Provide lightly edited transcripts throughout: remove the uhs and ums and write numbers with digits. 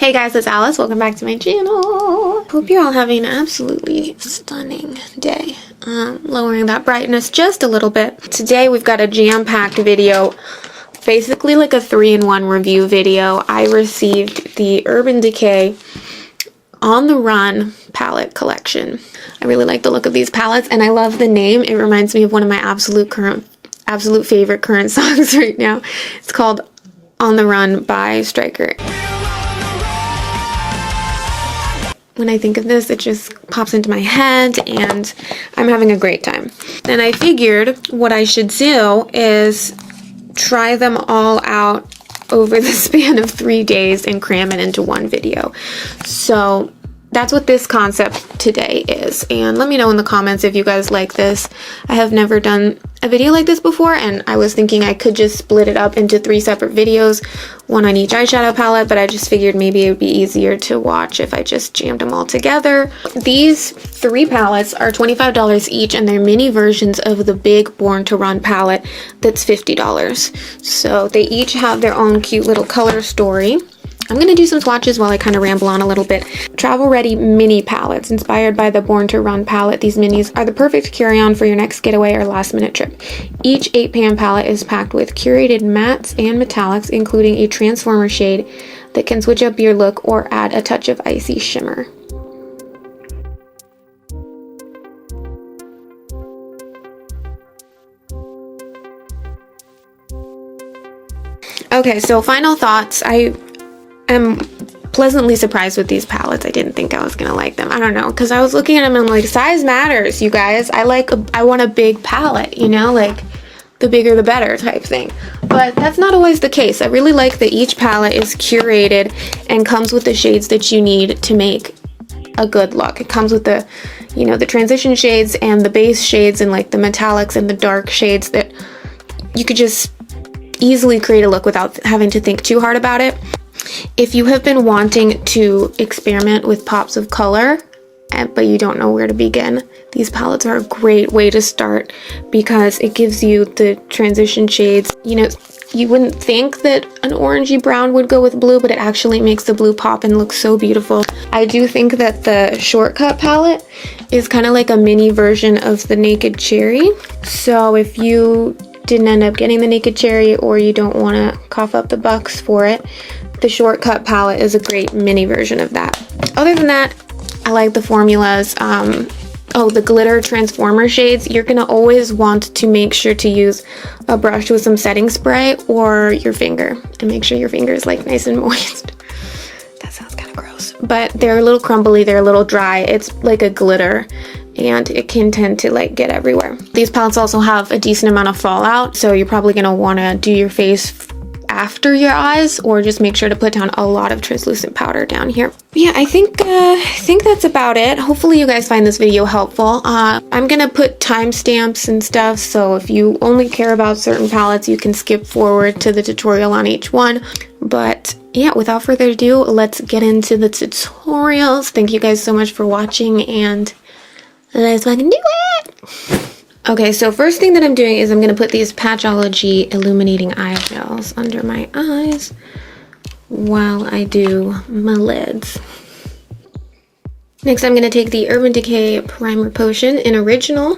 Hey guys, it's Alice. Welcome back to my channel. Hope you're all having an absolutely stunning day. Lowering that brightness just a little bit. Today we've got a jam-packed video, basically like a 3-in-1 review video. I received the Urban Decay On the Run palette collection. I really like the look of these palettes and I love the name. It reminds me of one of my absolute favorite current songs right now. It's called On the Run by Striker. When I think of this, it just pops into my head and I'm having a great time. And I figured what I should do is try them all out over the span of 3 days and cram it into one video. So that's what this concept today is. And let me know in the comments if you guys like this. I have never done a video like this before, and I was thinking I could just split it up into 3 separate videos, one on each eyeshadow palette, but I just figured maybe it would be easier to watch if I just jammed them all together. These 3 palettes are $25 each, and they're mini versions of the big Born to Run palette that's $50. So they each have their own cute little color story. I'm going to do some swatches while I kind of ramble on a little bit. Travel Ready mini palettes inspired by the Born to Run palette. These minis are the perfect carry-on for your next getaway or last minute trip. Each 8-pan palette is packed with curated mattes and metallics, including a transformer shade that can switch up your look or add a touch of icy shimmer. Okay, so final thoughts. I'm pleasantly surprised with these palettes. I didn't think I was gonna like them. I don't know, because I was looking at them and I'm like, size matters, you guys. I want a big palette, you know, like the bigger the better type thing. But that's not always the case. I really like that each palette is curated and comes with the shades that you need to make a good look. It comes with the, you know, the transition shades and the base shades and like the metallics and the dark shades that you could just easily create a look without having to think too hard about it. If you have been wanting to experiment with pops of color, but you don't know where to begin, these palettes are a great way to start because it gives you the transition shades. You know, you wouldn't think that an orangey brown would go with blue, but it actually makes the blue pop and look so beautiful. I do think that the Shortcut palette is kind of like a mini version of the Naked Cherry. So if you didn't end up getting the Naked Cherry or you don't want to cough up the bucks for it, the Shortcut palette is a great mini version of that. Other than that, I like the formulas. Oh, the glitter transformer shades. You're gonna always want to make sure to use a brush with some setting spray or your finger, and make sure your finger is like nice and moist. That sounds kind of gross, but they're a little crumbly, they're a little dry. It's like a glitter and it can tend to like get everywhere. These palettes also have a decent amount of fallout, so you're probably gonna wanna do your face after your eyes, or just make sure to put down a lot of translucent powder down here. Yeah, I think that's about it. Hopefully you guys find this video helpful. I'm gonna put timestamps and stuff, so if you only care about certain palettes, you can skip forward to the tutorial on each one. But yeah, without further ado, let's get into the tutorials. Thank you guys so much for watching, and let's fucking do it! Okay, so first thing that I'm doing is I'm going to put these Patchology Illuminating Eyeshadows under my eyes while I do my lids. Next, I'm going to take the Urban Decay Primer Potion in Original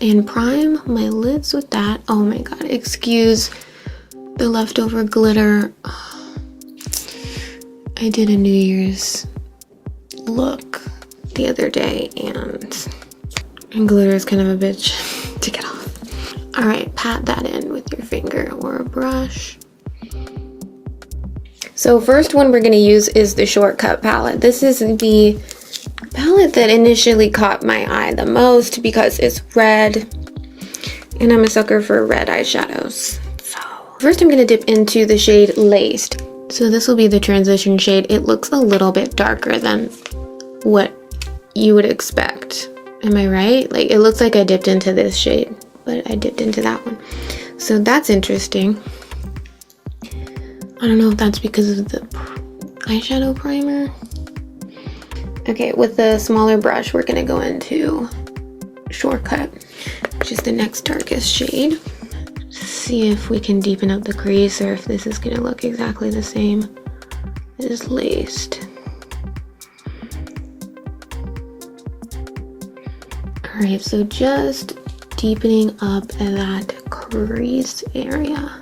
and prime my lids with that. Oh my god, excuse the leftover glitter. I did a New Year's look the other day and glitter is kind of a bitch to get off. Alright, pat that in with your finger or a brush. So first one we're going to use is the Shortcut palette. This is the palette that initially caught my eye the most because it's red, and I'm a sucker for red eyeshadows. So first I'm going to dip into the shade Laced. So this will be the transition shade. It looks a little bit darker than what you would expect. Am I right? Like, it looks like I dipped into this shade, but I dipped into that one. So that's interesting. I don't know if that's because of the eyeshadow primer. Okay, with the smaller brush, we're gonna go into Shortcut, which is the next darkest shade. See if we can deepen up the crease or if this is gonna look exactly the same is laced. Alright, so just deepening up that crease area.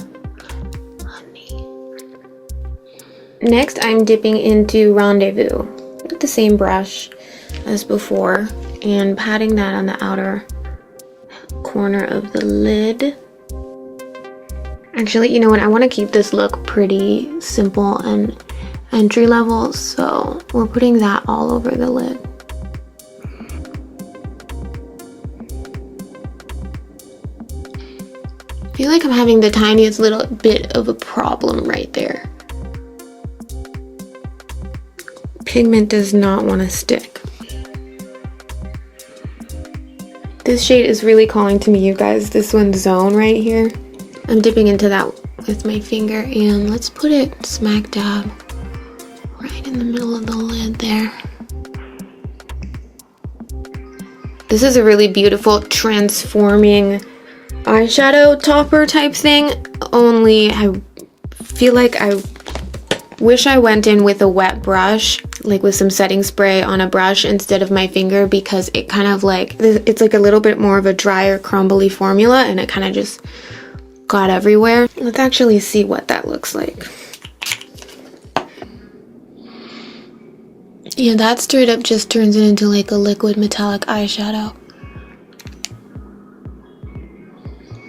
Next, I'm dipping into Rendezvous with the same brush as before and patting that on the outer corner of the lid. Actually, you know what? I want to keep this look pretty simple and entry level, so we're putting that all over the lid. I feel like I'm having the tiniest little bit of a problem right there. Pigment does not want to stick. This shade is really calling to me, you guys. This one's Zone right here. I'm dipping into that with my finger, and let's put it smack dab right in the middle of the lid there. This is a really beautiful transforming eyeshadow topper type thing, only I feel like I wish I went in with a wet brush, like with some setting spray on a brush instead of my finger, because it kind of like, it's like a little bit more of a drier crumbly formula and it kind of just got everywhere. Let's actually see what that looks like. Yeah, that straight up just turns it into like a liquid metallic eyeshadow.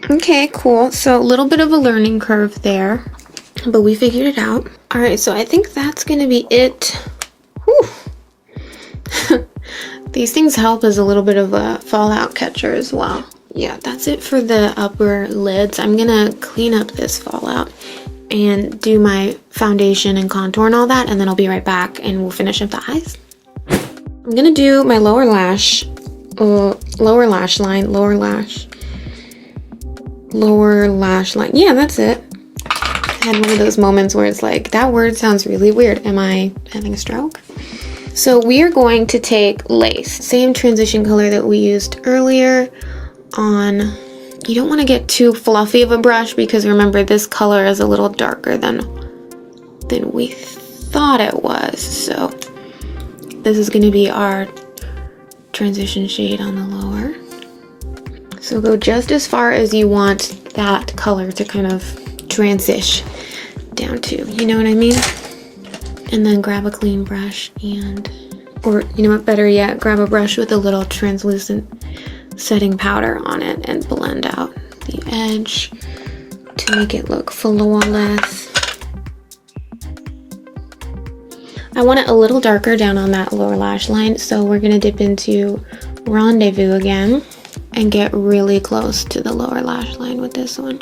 Okay, cool. So a little bit of a learning curve there, but we figured it out. All right, so I think that's gonna be it. Whew. These things help as a little bit of a fallout catcher as well. Yeah, that's it for the upper lids. I'm gonna clean up this fallout and do my foundation and contour and all that, and then I'll be right back and we'll finish up the eyes. I'm gonna do my lower lash line. Yeah, that's it. I had one of those moments where it's like, that word sounds really weird. Am I having a stroke? So we are going to take lace, same transition color that we used earlier on. You don't want to get too fluffy of a brush because remember, this color is a little darker than we thought it was. So this is going to be our transition shade on the lower. So go just as far as you want that color to kind of transition down to, you know what I mean? And then grab a clean brush or you know what, better yet, grab a brush with a little translucent setting powder on it and blend out the edge to make it look flawless. I want it a little darker down on that lower lash line, so we're gonna dip into Rendezvous again and get really close to the lower lash line with this one.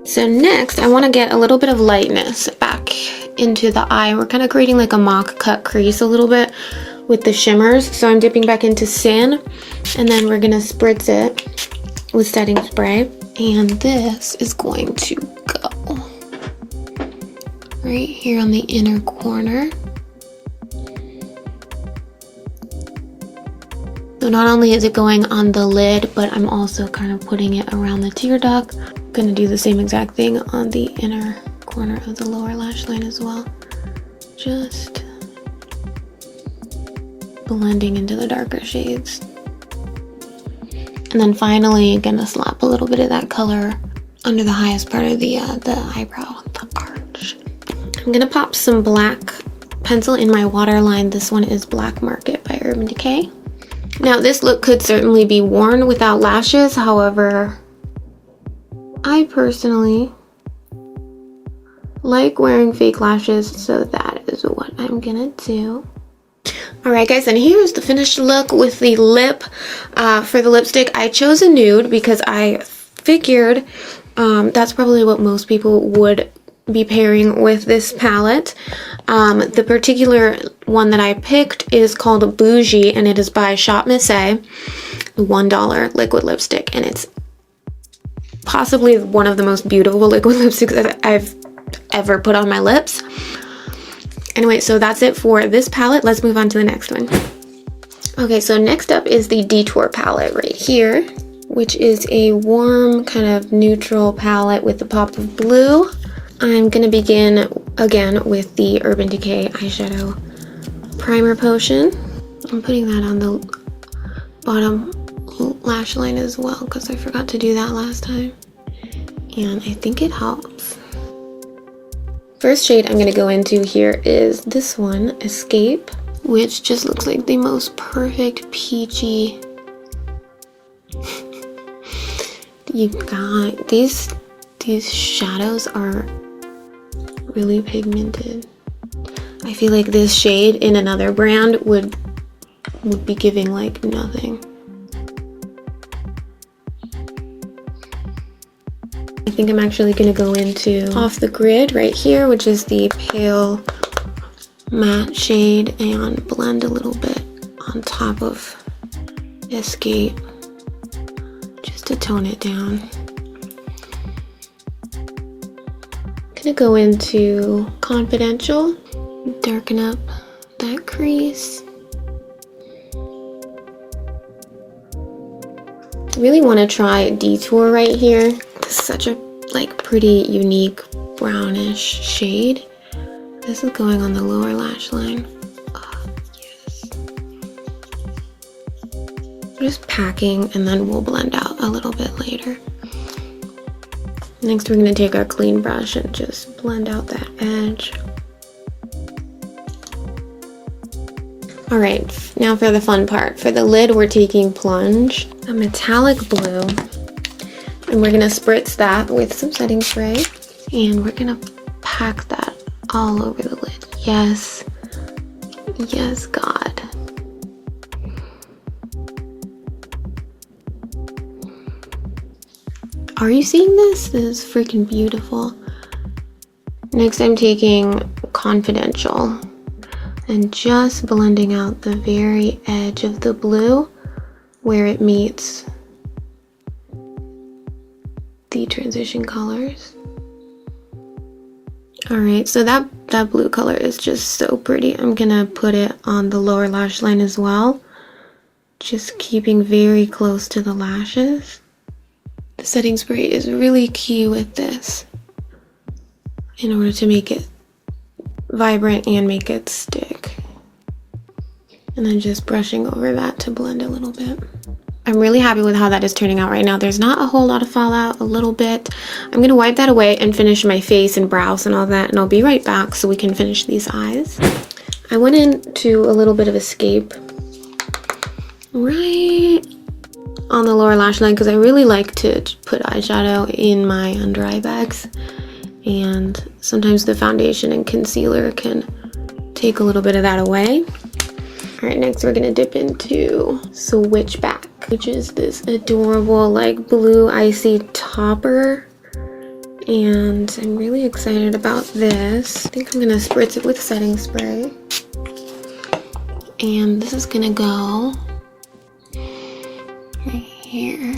So next, I want to get a little bit of lightness back into the eye. We're kind of creating like a mock cut crease a little bit with the shimmers. So I'm dipping back into Sin, and then we're going to spritz it with setting spray. And this is going to go right here on the inner corner. So not only is it going on the lid, but I'm also kind of putting it around the tear duct. I'm gonna do the same exact thing on the inner corner of the lower lash line as well. Just blending into the darker shades. And then finally, gonna slap a little bit of that color under the highest part of the eyebrow, the arch. I'm gonna pop some black pencil in my waterline. This one is Black Market by Urban Decay. Now this look could certainly be worn without lashes, however, I personally like wearing fake lashes, so that is what I'm gonna do. Alright guys, and here's the finished look with the lip. For the lipstick, I chose a nude because I figured that's probably what most people would be pairing with this palette. The particular one that I picked is called Bougie, and it is by Shop Miss A, $1 liquid lipstick, and it's possibly one of the most beautiful liquid lipsticks that I've ever put on my lips. Anyway, so that's it for this palette. Let's move on to the next one. Okay, so next up is the Detour palette right here. which is a warm kind of neutral palette with a pop of blue. I'm gonna begin again with the Urban Decay eyeshadow primer potion. I'm putting that on the bottom lash line as well because I forgot to do that last time, and I think it helps. First shade I'm gonna go into here is this one, Escape, which just looks like the most perfect peachy. You got these shadows are really pigmented. I feel like this shade in another brand would be giving like nothing. I think I'm actually gonna go into Off the Grid right here, which is the pale matte shade, and blend a little bit on top of Escape just to tone it down. Gonna go into Confidential, darken up that crease. Really want to try Detour right here. This is such a like pretty unique brownish shade. This is going on the lower lash line. Oh, yes. Just packing, and then we'll blend out a little bit later. Next, we're going to take our clean brush and just blend out that edge. All right, now for the fun part. For the lid, we're taking Plunge, a metallic blue, and we're gonna spritz that with some setting spray, and we're gonna pack that all over the lid. Yes, yes, God. Are you seeing this? This is freaking beautiful. Next, I'm taking Confidential and just blending out the very edge of the blue where it meets the transition colors. All right, so that blue color is just so pretty. I'm gonna put it on the lower lash line as well, just keeping very close to the lashes. The setting spray is really key with this in order to make it vibrant and make it stick. And then just brushing over that to blend a little bit. I'm really happy with how that is turning out right now. There's not a whole lot of fallout, a little bit. I'm gonna wipe that away and finish my face and brows and all that, and I'll be right back so we can finish these eyes. I went into a little bit of Escape right on the lower lash line because I really like to put eyeshadow in my under eye bags, and sometimes the foundation and concealer can take a little bit of that away. All right, next we're gonna dip into Switchback, which is this adorable like blue icy topper, and I'm really excited about this. I think I'm gonna spritz it with setting spray, and this is gonna go right here.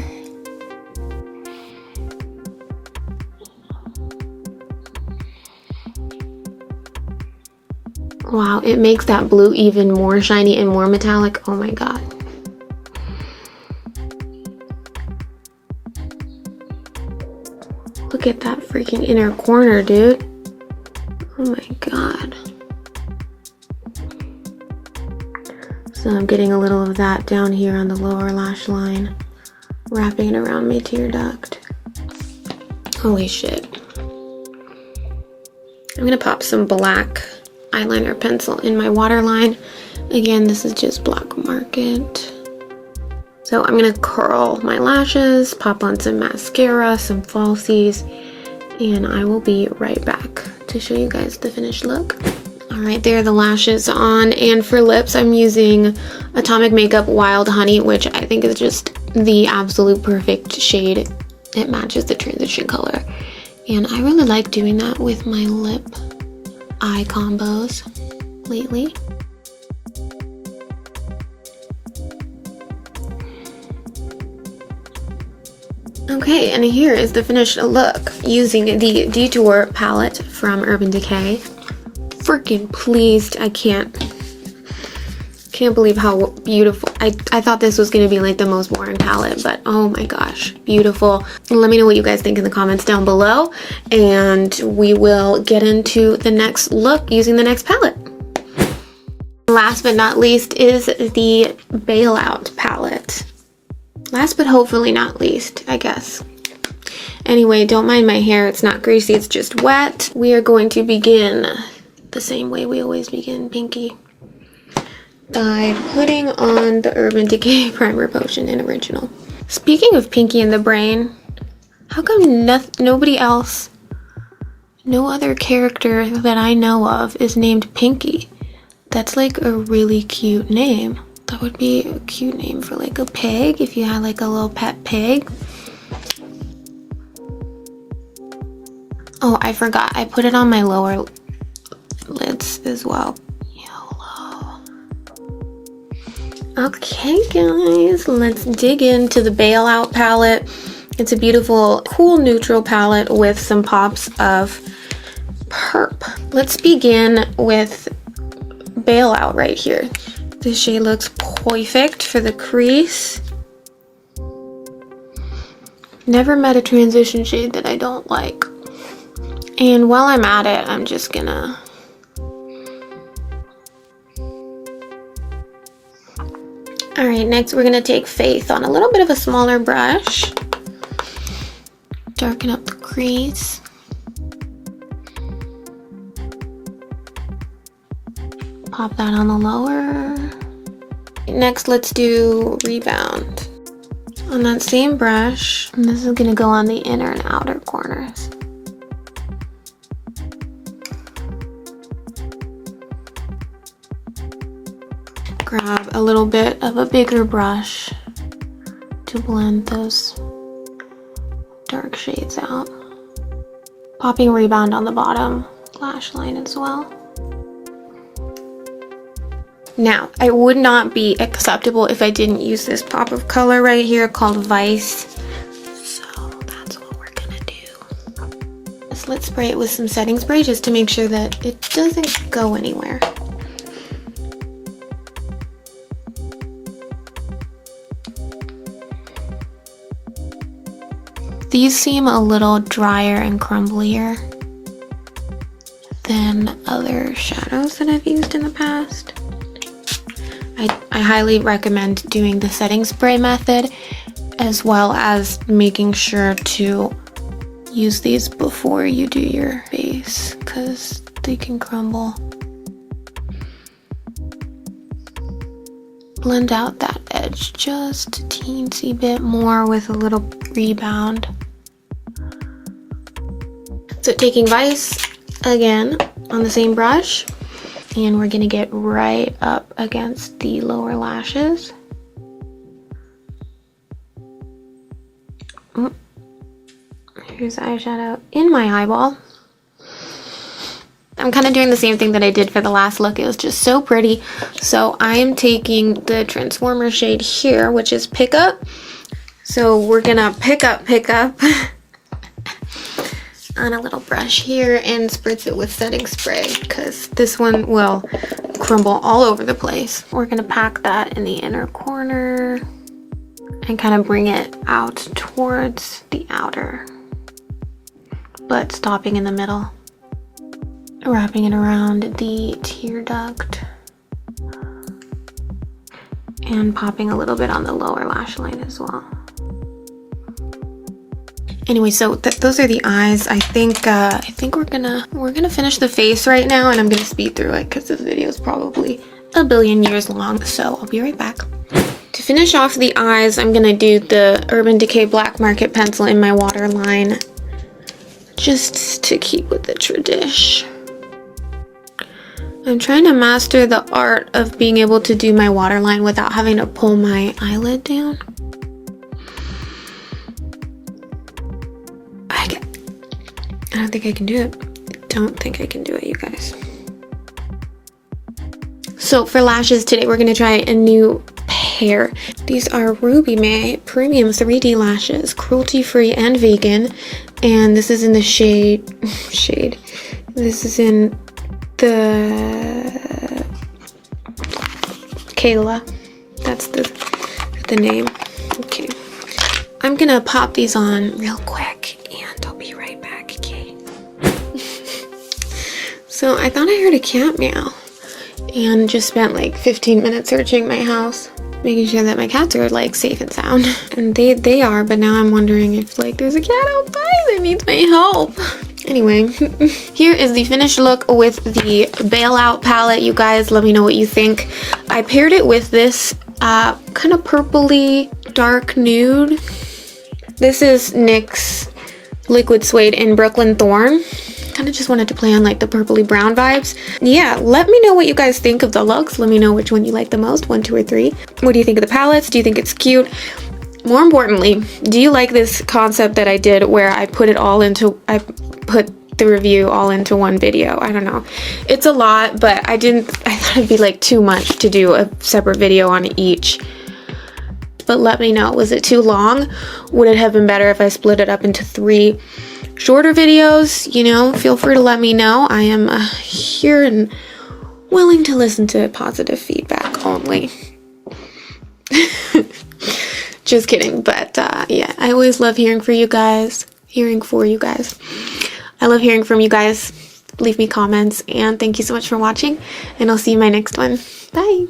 Wow, it makes that blue even more shiny and more metallic. Oh my God. Look at that freaking inner corner, dude. Oh my God. So I'm getting a little of that down here on the lower lash line, wrapping it around my tear duct. Holy shit. I'm gonna pop some black eyeliner pencil in my waterline. Again, this is just Black Market. So I'm gonna curl my lashes, pop on some mascara, some falsies, and I will be right back to show you guys the finished look. All right, there are the lashes on, and for lips, I'm using Atomic Makeup Wild Honey, which I think is just the absolute perfect shade. It matches the transition color, and I really like doing that with my lip eye combos lately. Okay, and here is the finished look using the Detour palette from Urban Decay. Freaking pleased. I can't can't believe how beautiful. I thought this was going to be like the most boring palette, but oh my gosh, beautiful. Let me know what you guys think in the comments down below, and we will get into the next look using the next palette. Last but not least is the Bailout palette. Last but hopefully not least, I guess. Anyway, don't mind my hair. It's not greasy, it's just wet. We are going to begin the same way we always begin, Pinky, by putting on the Urban Decay Primer Potion in Original. Speaking of Pinky and the Brain, how come nobody else, no other character that I know of is named Pinky? That's like a really cute name. That would be a cute name for like a pig, if you had like a little pet pig. Oh, I forgot. I put it on my lower lids as well. YOLO. Okay, guys, let's dig into the Bailout palette. It's a beautiful, cool neutral palette with some pops of perp. Let's begin with Bailout right here. This shade looks perfect for the crease. Never met a transition shade that I don't like. And while I'm at it, I'm just gonna alright, next we're gonna take Faith on a little bit of a smaller brush. Darken up the crease. Pop that on the lower. Next, let's do Rebound on that same brush. And this is gonna go on the inner and outer corners. Grab a little bit of a bigger brush to blend those dark shades out. Popping Rebound on the bottom lash line as well. Now, it would not be acceptable if I didn't use this pop of color right here called Vice. So that's what we're gonna do. So let's spray it with some setting spray just to make sure that it doesn't go anywhere. These seem a little drier and crumblier than other shadows that I've used in the past. I highly recommend doing the setting spray method, as well as making sure to use these before you do your base, because they can crumble. Blend out that edge just a teensy bit more with a little Rebound. So taking Vice again on the same brush, and we're gonna get right up against the lower lashes. Here's the eyeshadow in my eyeball. I'm kind of doing the same thing that I did for the last look. It was just so pretty. So I'm taking the Transformer shade here, which is Pick Up. So we're gonna pick up on a little brush here and spritz it with setting spray, because this one will crumble all over the place. We're gonna pack that in the inner corner and kind of bring it out towards the outer, but stopping in the middle. Wrapping it around the tear duct and popping a little bit on the lower lash line as well. Anyway, so those are the eyes. I think we're gonna finish the face right now, and I'm gonna speed through it because this video is probably a billion years long. So I'll be right back. To finish off the eyes, I'm gonna do the Urban Decay Black Market pencil in my waterline, just to keep with the tradition. I'm trying to master the art of being able to do my waterline without having to pull my eyelid down. I don't think I can do it. Don't think I can do it, you guys. So for lashes today, we're gonna try a new pair. These are Ruby May Premium 3D Lashes, cruelty-free and vegan. And this is in the shade, this is in the Kayla. That's the name. Okay. I'm gonna pop these on real quick and I'll be right back, okay? So I thought I heard a cat meow and just spent like 15 minutes searching my house, making sure that my cats are like safe and sound. And they are, but now I'm wondering if like there's a cat outside that needs my help. Anyway, here is the finished look with the Bailout palette. You guys, let me know what you think. I paired it with this kind of purpley dark nude. This is NYX's Liquid Suede in Brooklyn Thorn. Kind of just wanted to play on like the purpley brown vibes. Yeah, let me know what you guys think of the looks. Let me know which one you like the most, 1, 2, or 3. What do you think of the palettes? Do you think it's cute? More importantly, do you like this concept that I did where I put the review all into one video? I don't know. It's a lot, but I thought it'd be like too much to do a separate video on each. But let me know, was it too long? Would it have been better if I split it up into 3 shorter videos? You know, feel free to let me know. I am here and willing to listen to positive feedback only. Just kidding, but yeah, I always love hearing for you guys. I love hearing from you guys. Leave me comments, and thank you so much for watching, and I'll see you in my next one. Bye!